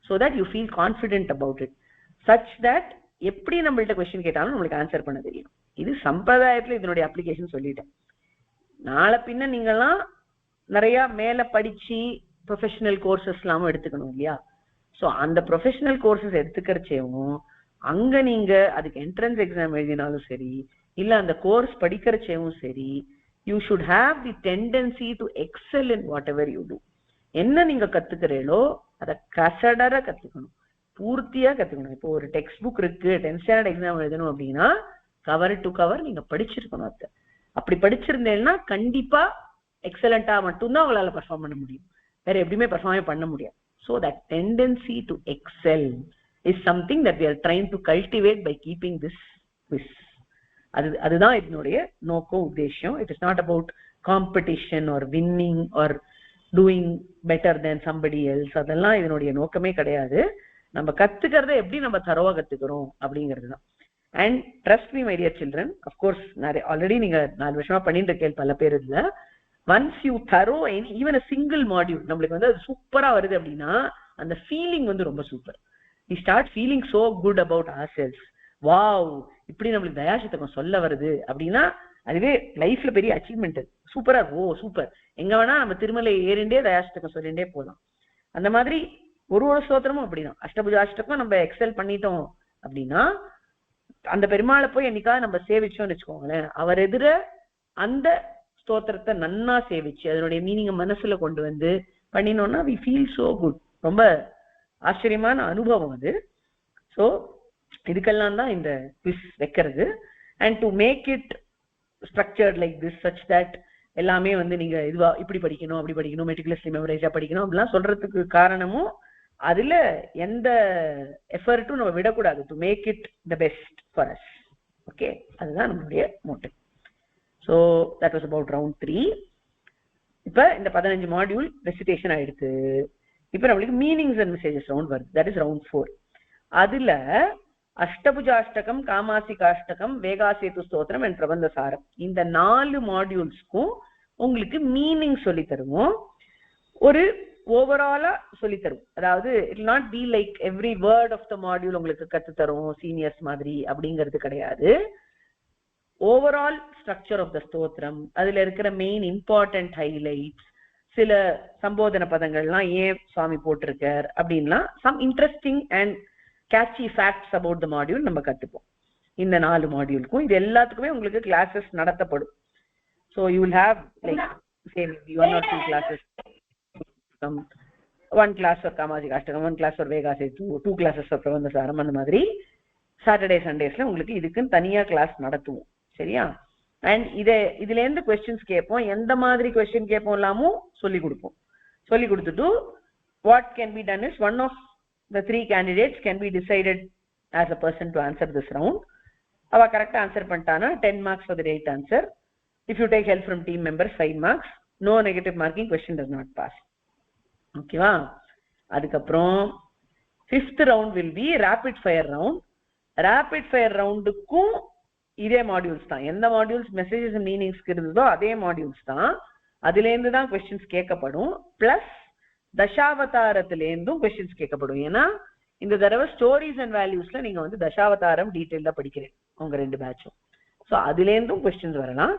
so that you feel confident about it, such that எப்படி நம்மள்ட்ட கொஸ்டின் கேட்டாலும் நம்மளுக்கு ஆன்சர் பண்ண தெரியும். இது சம்பிரதாயத்துல இதனுடைய அப்ளிகேஷன் சொல்லிட்டேன். நாளை பின்ன நீங்கெல்லாம் நிறைய மேல படிச்சு ப்ரொஃபஷனல் கோர்சஸ் எல்லாமும் எடுத்துக்கணும் இல்லையா? ஸோ அந்த ப்ரொஃபஷனல் கோர்சஸ் எடுத்துக்கிறச்சேவும் அங்க நீங்க அதுக்கு என்ட்ரன்ஸ் எக்ஸாம் எழுதினாலும் சரி, இல்ல அந்த கோர்ஸ் படிக்கிறச்சேவும் சரி, you should have the tendency to excel in whatever you do. என்ன நீங்க கத்துக்கிறீங்களோ அதை கசடர கத்துக்கணும், பூர்த்தியா கத்துக்கணும். இப்போ ஒரு டெக்ஸ்ட் புக் இருக்கு, 10th standard எக்ஸாம் எழுதணும் அப்படின்னா கவர் டு கவர் நீங்க படிச்சிருக்கணும். அதை அப்படி படிச்சிருந்தேன்னா கண்டிப்பா எக்ஸலண்டா மட்டும்தான் உங்களால பெர்ஃபார்ம் பண்ண முடியும், வேற எப்படியுமே பெர்ஃபார்மே பண்ண முடியாது. So that tendency to excel is something that we are trying to cultivate by keeping this quiz. அதுதான் இதனுடைய நோக்கம், உத்தேசம். It is not about competition or winning or doing better than somebody else. அதெல்லாம் இதனுடைய நோக்கமே கிடையாது. நம்ம கத்துக்கிறத எப்படி நம்ம தரவா கத்துக்கிறோம் அப்படிங்கிறது தான். And trust me my dear children, of course already நீங்க 4 வருஷமா பண்ணிட்டு இருக்கேன் பல பேர் இதுல. Once you thorough even a single module நம்மளுக்கு அது சூப்பரா வருது அப்படின்னா அந்த ஃபீலிங் ரொம்ப super. we start feeling so good about ourselves. Wow, இப்படி நம்மளுக்கு தயாசதகம் சொல்ல வருது அப்படின்னா அதுவே லைஃப்ல பெரிய அச்சீவ்மெண்ட். சூப்பரா, ஓ சூப்பர், எங்க வேணா நம்ம திருமலை ஏறிண்டே தயாசதகம் சொல்லிண்டே போகலாம். அந்த மாதிரி ஒரு ஸ்தோத்திரமும் அப்படிதான். அஷ்டபுஜாஷ்டகம் நம்ம எக்ஸல் பண்ணிட்டோம் அப்படின்னா அந்த பெருமாளை போய் என்னைக்காவது நம்ம சேவிச்சோம்னு வச்சுக்கோங்களேன், அவர் எதிர அந்த ஸ்தோத்திரத்தை நன்னா சேவிச்சு அதனுடைய மீனிங்க மனசுல கொண்டு பண்ணினோம்னா we feel so good. ரொம்ப ஆச்சரியமான அனுபவம் அது. ஸோ இதுக்கெல்லாம் தான் இந்த குவிஸ் வைக்கிறது. And to make it structured like this such that எல்லாமே நீங்க இதுவா இப்படி படிக்கணும், அப்படி படிக்கணும், மெட்டிகுலஸ்லி மெமரைஸா படிக்கணும் அப்படிலாம் சொல்றதுக்கு காரணமும் அதுல எந்த எஃபர்ட்டும் நம்ம விடக்கூடாது. To make it the best for us. Okay, அதுதான் நம்மளுடைய motive. So that was about round 3. இப்ப இந்த 15 மாடியூல் ரெசிடேஷன் ஆயிடுச்சு. இப்ப நம்மளுக்கு மீனிங்ஸ் அண்ட் மெசேஜஸ் ரவுண்ட் வருது. That is round 4. அதுல அஷ்டபுஜாஷ்டகம், காமாசிகாஷ்டகம், வேகாசேது ஸ்தோத்திரம் அண்ட் பிரபந்த சாரம், இந்த 4 மாடியூல்ஸ்க்கும் உங்களுக்கு மீனிங் சொல்லி தருவோம். ஒரு ஓவராலா சொல்லி தரும். அதாவது it not be like every word of the module உங்களுக்கு கத்து தரும் சீனியர்ஸ் மாதிரி அப்படிங்கிறது கிடையாது. ஓவரால் ஸ்ட்ரக்சர் ஆஃப் த ஸ்தோத்திரம், அதுல இருக்கிற மெயின் இம்பார்ட்டன்ட் ஹைலைட்ஸ், சில சம்போதன பதங்கள்லாம் ஏன் சுவாமி போட்டிருக்கார் அப்படின்லாம் some interesting and catchy facts about the module நம்ம கத்துப்போம். இந்த 4 மாடியூலுக்கும் இது எல்லாத்துக்குமே உங்களுக்கு கிளாஸஸ் நடத்தப்படும். So you will have like same 1 or 2 classes, 1 class for காமாஜி காஷ்டகம், 1 class for வேகா சேது, 2 classes for பிரபந்த சாரம். அந்த மாதிரி சாட்டர்டே சண்டேஸ்ல உங்களுக்கு இதுக்குன்னு தனியா கிளாஸ் நடத்துவோம். சரியா? அண்ட் இதுல இருந்து கொஸ்டின்ஸ் கேட்போம். எந்த மாதிரி கொஸ்டின் கேட்போம் எல்லாமும் சொல்லி கொடுப்போம். சொல்லி கொடுத்துட்டு what can be done is one of the 3 candidates can be decided as a person to answer this round. அவ கரெக்டா ஆன்சர் பண்ணிட்டானா 10 marks for the right answer. If you take help from team members, 5 marks. No negative marking, question does not pass. ஓகேவா? அதுக்கப்புறம் 5th round will be rapid fire round. rapid fire roundக்கும் இதே modules தான். எந்த modules messages and மீனிங்ஸ்க்கு இருந்ததோ அதே modules தான். அதுல இருந்து தான் கொஸ்டின்ஸ் கேட்கப்படும். பிளஸ் தசாவதாரத்திலேருந்தும் கொஸ்டின்ஸ் கேட்கப்படும். ஏன்னா இந்த தடவை ஸ்டோரிஸ் அண்ட் வேல்யூஸ்ல நீங்க வந்து தசாவதாரம் டீட்டெயிலா படிக்கிறேன் உங்க 2 பேட்சும். ஸோ அதுல இருந்தும் கொஸ்டின்ஸ் வரலாம்.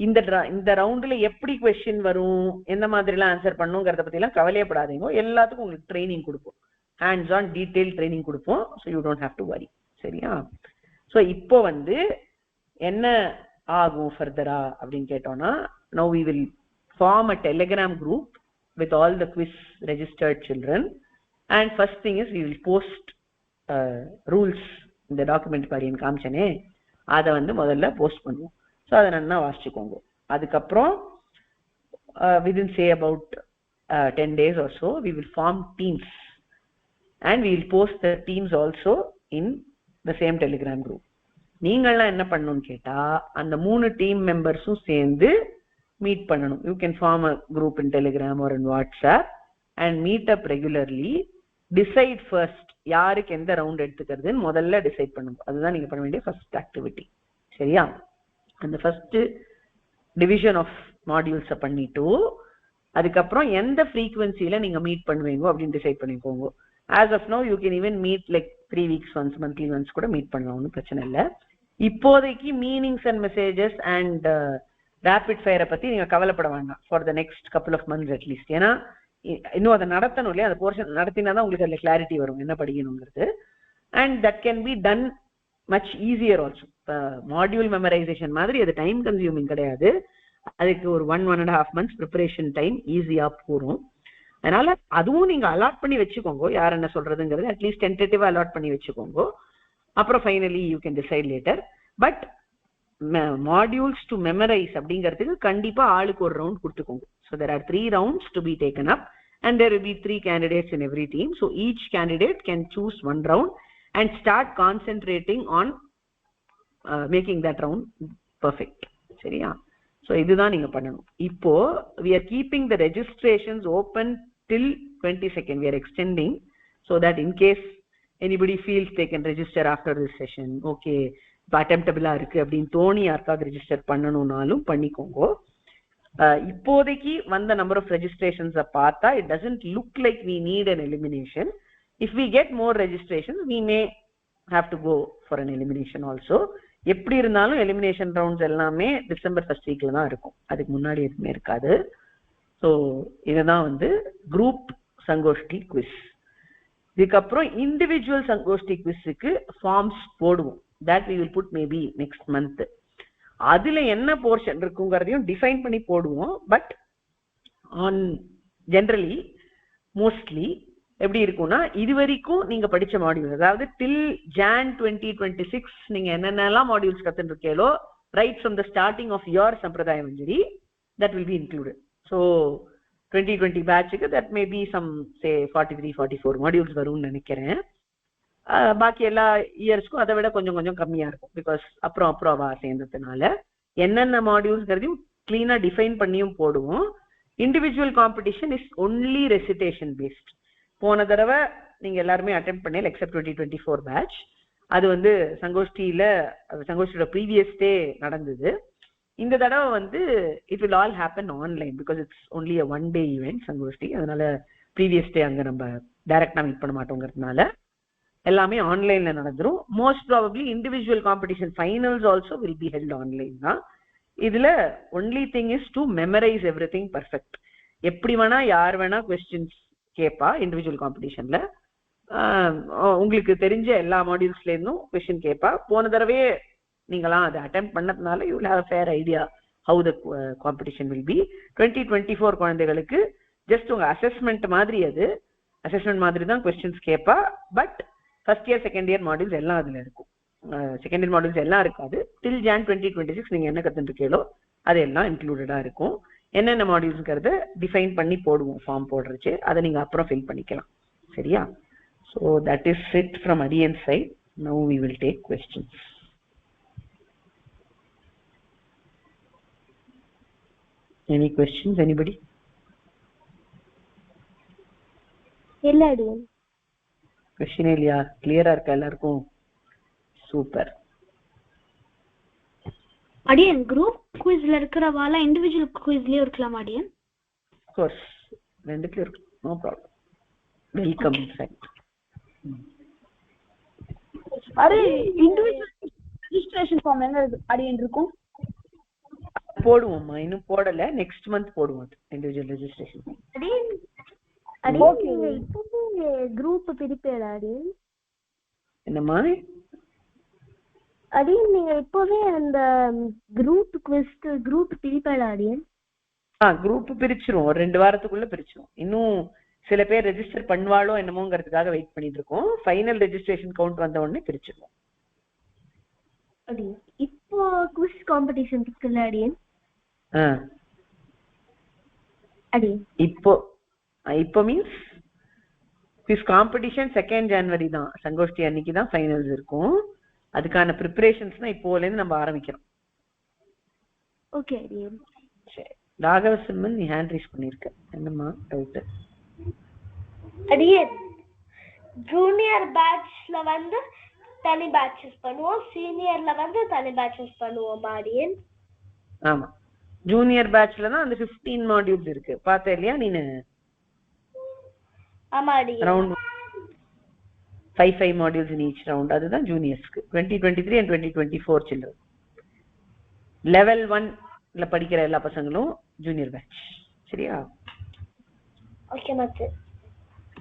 இந்த ரவுண்ட்ல எப்படி கொஸ்டின் வரும், எந்த மாதிரி எல்லாம் ஆன்சர் பண்ணுங்கிறத பத்தி எல்லாம் கவலையப்படாதீங்க. எல்லாத்துக்கும் உங்களுக்கு ட்ரைனிங் கொடுப்போம், ஹேண்ட்ஸ் ஆன் டீடைல் ட்ரைனிங் கொடுப்போம். So you don't have to worry. சரியா? ஸோ இப்போ வந்து என்ன ஆகும் ஃபர்தரா அப்படின்னு கேட்டோம்னா, now we will form a telegram group with all the quiz registered children, and first thing is we will post rules in the document பாரியன் காமிச்சனே, அதை வந்து முதல்ல போஸ்ட் பண்ணுவோம். ஸோ அதை நல்லா வாசிச்சுக்கோங்க. அதுக்கப்புறம் within say about 10 days or so we will form teams, and we will post the teams also in the same telegram group. நீங்கள்லாம் என்ன பண்ணணும்னு கேட்டா, அந்த 3 டீம் மெம்பர்ஸும் சேர்ந்து மீட் பண்ணணும். You can form a group in Telegram or in WhatsApp and meet up regularly. Decide first யாருக்கு எந்த round எடுத்துக்கிறதுன்னு முதல்ல டிசைட் பண்ணணும். அதுதான் நீங்க பண்ண வேண்டிய ஃபர்ஸ்ட் ஆக்டிவிட்டி. சரியா? அந்த ஃபர்ஸ்ட் டிவிஷன் ஆஃப் மாடியூல்ஸை பண்ணிட்டு அதுக்கப்புறம் எந்த ஃப்ரீக்வன்சியில நீங்க மீட் பண்ணுவீங்க அப்படின்னு டிசைட் பண்ணிக்கோங்க. As of now you can even meet like 3 weeks once, monthly once கூட மீட் பண்ணலாம், ஒன்றும் பிரச்சனை இல்லை. இப்போதைக்கு meanings and messages and rapid ஃபயரை பத்தி நீங்க கவலைப்பட வேண்டாம் for the next couple of months at least. ஏன்னா இன்னும் அதை நடத்தணும் இல்லையா? அந்த போர்ஷன் நடத்தினா தான் உங்களுக்கு அதில் கிளாரிட்டி வரும் என்ன படிக்கணுங்கிறது. And that can be done much easier also. இப்போ மாடியூல் மெமரைசேஷன் மாதிரி அது டைம் கன்சியூமிங் கிடையாது. அதுக்கு ஒரு 1.5 months ப்ரிப்பரேஷன் டைம் ஈஸியா போகும். அதனால அதுவும் நீங்க அலாட் பண்ணி வச்சுக்கோங்க, யார் என்ன சொல்றதுங்கிறது அட்லீஸ்ட் டென்டேட்டிவா அலாட் பண்ணி வச்சுக்கோங்க. அப்புறம் finally you can decide later. But modules to memorize அப்படிங்கிறதுக்கு கண்டிப்பா ஆளுக்கு ஒரு ரவுண்ட் கொடுத்துக்கோங்க. So there are 3 rounds to be taken up and there will be 3 candidates in every team. So each candidate can choose 1 round and start concentrating on making that round perfect. சரியா? So இதுதான் நீங்க பண்ணணும். இப்போ we are keeping the registrations open till 22nd. We are extending so that in case anybody feels they can register after this session, okay இப்போ அட்டெம்ப்டபிளா இருக்கு அப்படின்னு தோணி யாருக்காவது register பண்ணணும்னாலும் பண்ணிக்கோங்க. இப்போதைக்கு வந்த நம்பர் ஆஃப் ரெஜிஸ்ட்ரேஷன்ஸை பார்த்தா it doesn't look like we need an elimination. If we get more registrations we may have to go for an elimination also. எப்படி இருந்தாலும் எலிமினேஷன் ரவுண்ட்ஸ் எல்லாமே December 1st weekல தான் இருக்கும், அதுக்கு முன்னாடி எதுவுமே இருக்காது. ஸோ இதுதான் வந்து குரூப் சங்கோஷ்டி குவிஸ். இதுக்கப்புறம் இண்டிவிஜுவல் சங்கோஷ்டி குவிஸுக்கு ஃபார்ம்ஸ் போடுவோம். that we will put maybe next month. அதுல என்ன போர்ஷன் இருக்குங்கிறதையும் டிஃபைன் பண்ணி போடுவோம். பட் ஆன் ஜென்ரலி மோஸ்ட்லி எப்படி இருக்கும்னா, இது வரைக்கும் நீங்க படிச்ச மாடியூல், அதாவது till Jan 2026 நீங்க என்னென்னலாம் மாடியூல்ஸ் கத்துட்டு இருக்கீங்களோ right from the starting of your Sampradaya Manjari, that will be included. So 2020 பேட்சுக்கு that may be some say 43-44 modules வரும்னு நினைக்கிறேன். பாக்கி எல்லா இயர்ஸ்க்கும் அதை விட கொஞ்சம் கொஞ்சம் கம்மியா இருக்கும். பிகாஸ் அப்புறம் அவ சேர்ந்ததுனால என்னென்ன மாடியூல்ஸ்ங்கிறதையும் கிளீனா டிஃபைன் பண்ணியும் போடுவோம். Individual competition is only recitation based. போன தடவை நீங்க எல்லாருமே அட்டெம்ப்ட் பண்ணல எக்ஸப்ட் 2024 பேட்ச். அது வந்து சங்கோஷ்டியோட ப்ரீவியஸ் டே நடந்தது. இந்த தடவை வந்து it will all happen online because it's only a 1 day event சங்கோஷ்டி. அதனால ப்ரீவியஸ் டே அங்க நம்ம டைரக்டா மீட் பண்ண மாட்டோங்கிறதுனால எல்லாமே ஆன்லைன்ல நடந்துரும். Most probably individual competition finals also will be held online தான். இதுல only thing is to memorize everything perfect. எப்படி வேணா யார் வேணா கொஸ்டின்ஸ் கேட்பா இண்டிவிஜுவல் காம்படிஷன்ல. உங்களுக்கு தெரிஞ்ச எல்லா மாடியூல்ஸ்ல இருந்தும் கொஸ்டின் கேட்பா. போன தடவையே நீங்களாம் அதை அட்டெம்ப்ட் பண்ணதுனால you will have fair idea how the competition will be. 2024 குழந்தைகளுக்கு ஜஸ்ட் உங்க அசஸ்மெண்ட் மாதிரி, அது அசஸ்மெண்ட் மாதிரி தான் கொஸ்டின்ஸ் கேட்பா. But first year second year modules எல்லாம் அதுல இருக்கும். செகண்ட் இயர் மாடியூல்ஸ் எல்லாம் இருக்காது. டில் ஜான் 2026 நீங்க என்ன கத்துருக்கீங்களோ அது எல்லாம் இன்க்ளூடடா இருக்கும். என்னென்ன மாடியூல்ஸ்ங்கிறத டிஃபைன் பண்ணி போடுவோம் ஃபார்ம் போடுறச்சு. அதை நீங்க அப்புறம் ஃபில் பண்ணிக்கலாம். சரியா? So that is it from அடியன் side. Now we will take questions. Any questions anybody? இல்ல அடியன். கொஸ்டின் இல்லையா? கிளியரா இருக்கா எல்லாருக்கும்? சூப்பர். அடியன் குரூப் குவிஸ்ல இருக்கிறவால இண்டிவிஜுவல் குவிஸ்லயே இருக்கலாம் அடியன்? ஆஃப் கோர்ஸ் ரெண்டுலயும் இருக்கு. No problem. வெல்கம். அரே இண்டிவிஜுவல் ரெஜிஸ்ட்ரேஷன் ஃபார்ம் எங்க அடியன் இருக்கும்? போடுவோம்மா, இன்னும் போடல. நெக்ஸ்ட் மந்த் போடுவோம் இண்டிவிஜுவல் ரெஜிஸ்ட்ரேஷன். அடியன் இப்பவே குரூப் பிரிப்பேடா அடியன்? என்னம்மா? அடியன் நீங்க இப்பவே அந்த குரூப் குவிஸ்க்கு குரூப் பிரிப்பேடா அடியன்? குரூப் பிரிச்சிரும். ஒரு 2 வாரத்துக்குள்ள பிரிச்சிரும். இன்னும் சில பேர் ரெஜிஸ்டர் பண்ணுவாளோ என்னமோங்கிறதுக்காக வெயிட் பண்ணிட்டு இருக்கோம். ஃபைனல் ரெஜிஸ்ட்ரேஷன் கவுண்ட் வந்த உடனே பிரிச்சிருவோம். அடியன் இப்போ குவிஸ் காம்படிஷன் இருக்குல்ல அடியன்? அடியன் இப்போ மீன்ஸ் குவிஸ் காம்படிஷன் 2 ஜனவரி தான். சங்கோஷ்டி அன்னைக்கு தான் ஃபைனல்ஸ் இருக்கும். அதுக்கான ப்ரிப்பரேஷன்ஸ் தான் இப்போல இருந்து நம்ம ஆரம்பிக்கிறோம். ஓகே அடியன். சரி, ராகவ சிம்மன் நீ ஹேண்ட் ரைஸ் பண்ணிருக்க. என்னம்மா டவுட்? அடியன் ஜூனியர் பேட்ச்ல வந்து தனி பேட்சஸ் பண்ணுவோம், சீனியர்ல வந்து தனி பேட்சஸ் பண்ணுவோம் அடியன்? ஆமா, ஜூனியர் பேட்ச்ல தான் அந்த 15 மாடியூல்ஸ் இருக்கு. பார்த்தே இல்லையா நீனு? ஆமா அடியன். Around 5 modules in each round. அதுதான் ஜூனியர்ஸ்க்கு. 2023 and 2024 சில்ட்ரன். லெவல் 1ல படிக்கிற எல்லா பசங்களும் ஜூனியர் பேட்ச். சரியா? ஓகே மச்சு.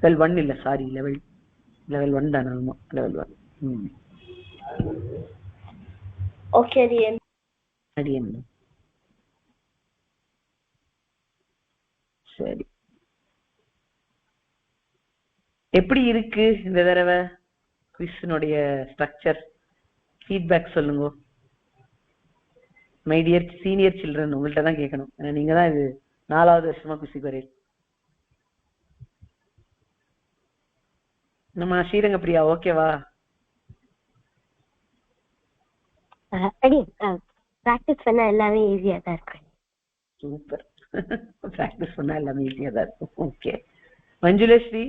லெவல் 1 இல்ல, சாரி, லெவல் 1 தான? ஆமா, லெவல் 1. ஓகே அடியன். அடியன் சரி. எப்படி இருக்கு இந்த தடவை குவிஸ்னுடைய ஸ்ட்ரக்சர்? ஃபீட்பேக் சொல்லுங்க. மை டியர் சீனியர் சில்ட்ரன், உங்கள்கிட்ட தான் கேட்கணும். ஏன்னா நீங்க தான் இது 4வது வருஷமா குவிஸுக்கு வரீங்க. நம்ம ஸ்ரீரங்க பிரியா ஓகேவா? பிராக்டிஸ் பண்ணா எல்லாமே ஈஸியா தான் இருக்கும். சூப்பர். பிராக்டிஸ் பண்ணா எல்லாமே ஈஸியா தான் இருக்கும். ஓகே. மஞ்சுளஸ்ரீ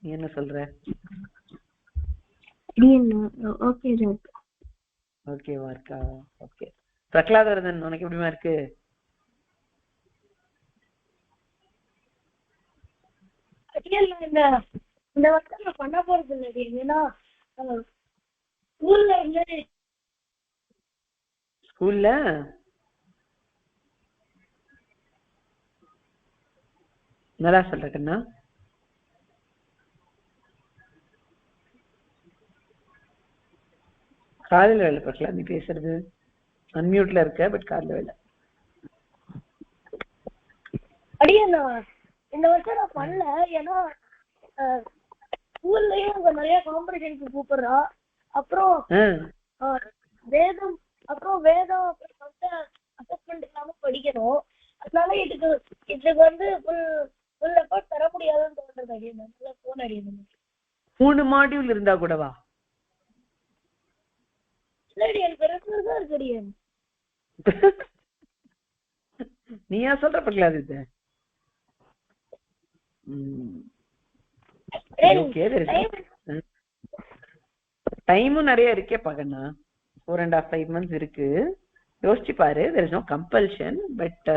நீ என்ன சொல்ற? ஓகேவா இருக்கா? ஓகே. பிரகலாதவர்தன் உனக்கு எப்படிமா இருக்கு? இந்த வருஷம் நான் பண்ண போறது இல்லை. ஏன்னா ஸ்கூல்ல நல்லா சொல்ற கண்ணா. காலையில வேலை பார்க்கலாம். நீ பேசுறது அன்மியூட்ல இருக்க, பட் காலையில வேலை. அடியன் இந்த வருஷம் நான் பண்ணல. ஏன்னா ஸ்கூல்லயே அங்க நிறைய காம்படிஷனுக்கு கூப்பிடுறா. அப்புறம் வேதம் அப்புறம் அசஸ்மெண்ட் இல்லாம படிக்கணும். அதனால இதுக்கு வந்து ஃபுல் எஃபர்ட் தர முடியாதுன்னு தோன்றது அடியன். போன் அடியன் 3 மாடியூல் இருந்தா கூடவா? நீயா சொல்ற பக்கலாது இது? டைமும் நிறைய இருக்கே பாக்கண்ணா. 4.5 months இருக்கு. யோசிச்சு பாரு. there is no compulsion, but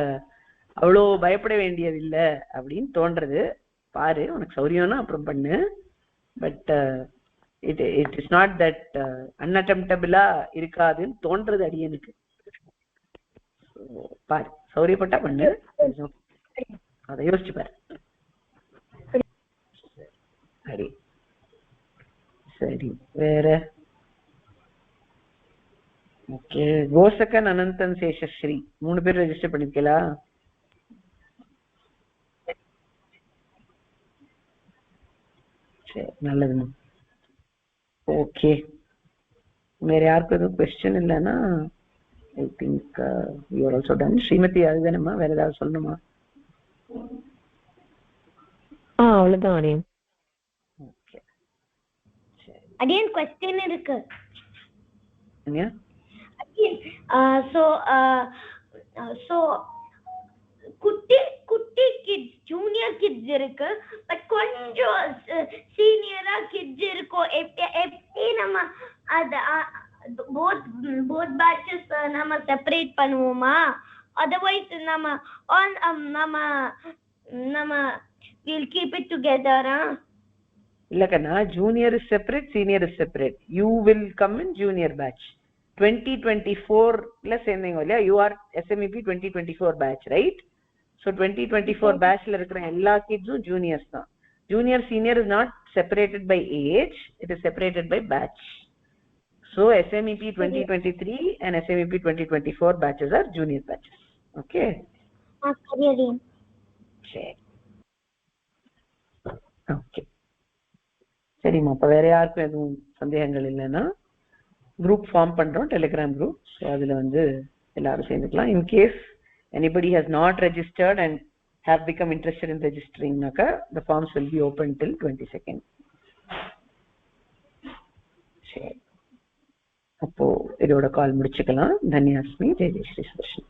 அவ்வளோ பயப்பட வேண்டியது இல்லை அப்படின்னு தோன்றது. பாரு, உனக்கு சௌரியம்னா அப்புறம் பண்ணு. But it is not that அன்அட்டெம்ப்டபிளா இருக்காதுன்னு தோன்றது அடியனுக்கு. பாரு, சௌரியப்பட்டா பண்ணு, அதை யோசிச்சு பாரு. சரி சரி, வேற? ஓகே, கோசகன், அனந்தன், சேஷஸ்ரீ 3 பேர் ரெஜிஸ்டர் பண்ணிருக்கீங்களா? சரி, நல்லது. ஓகே, வேற யாருக்கும் எதுவும் கொஸ்டின் இல்லைன்னா I think you are also done. Shrimati, அதுதானம்மா? வேற ஏதாவது சொல்லணுமா? அவ்வளவுதான் அடியன். ஓகே, சரி. அடியன் क्वेश्चन இருக்கு. என்ன? so குட்டி குட்டி கிட்ஸ், ஜூனியர் கிட்ஸ் இருக்கு, பட் கொஞ்சம் சீனியரா கிட்ஸ் இருக்கும். எப்படி நம்ம அது போத் பேட்சஸ் நம்ம செப்பரேட் பண்ணுவோமா? அதர்வைஸ் நம்ம we'll keep it together. இல்ல கண்ணா, junior is separate, senior is separate. You will come in junior batch 2024 சேர்ந்தீங்க இல்லையா? You are SMEP 2024 batch, right? So 2024 பேட்ச்ல இருக்கிற எல்லா கிட்ஸும் ஜூனியர்ஸ் தான். Junior senior is not separated by age, it is separated by batch. So SMEP 2023 and SMEP 2024 batches are junior batches. Okay? சரி, okay, சரிம்மா. அப்ப வேற யாருக்கும் எதுவும் சந்தேகங்கள் இல்லைன்னா குரூப் ஃபார்ம் பண்றோம், டெலிகிராம் குரூப். ஸோ அதுல வந்து எல்லாரும் சேர்ந்துக்கலாம். In case anybody has not registered and have become interested in registering naka, the forms will be open till 22nd. சரி, அப்போ இதோட கால் முடிச்சுக்கலாம். தன்யாஸ்மி, ஜெய் ஜெய் ஸ்ரீ சுதர்ஷன்.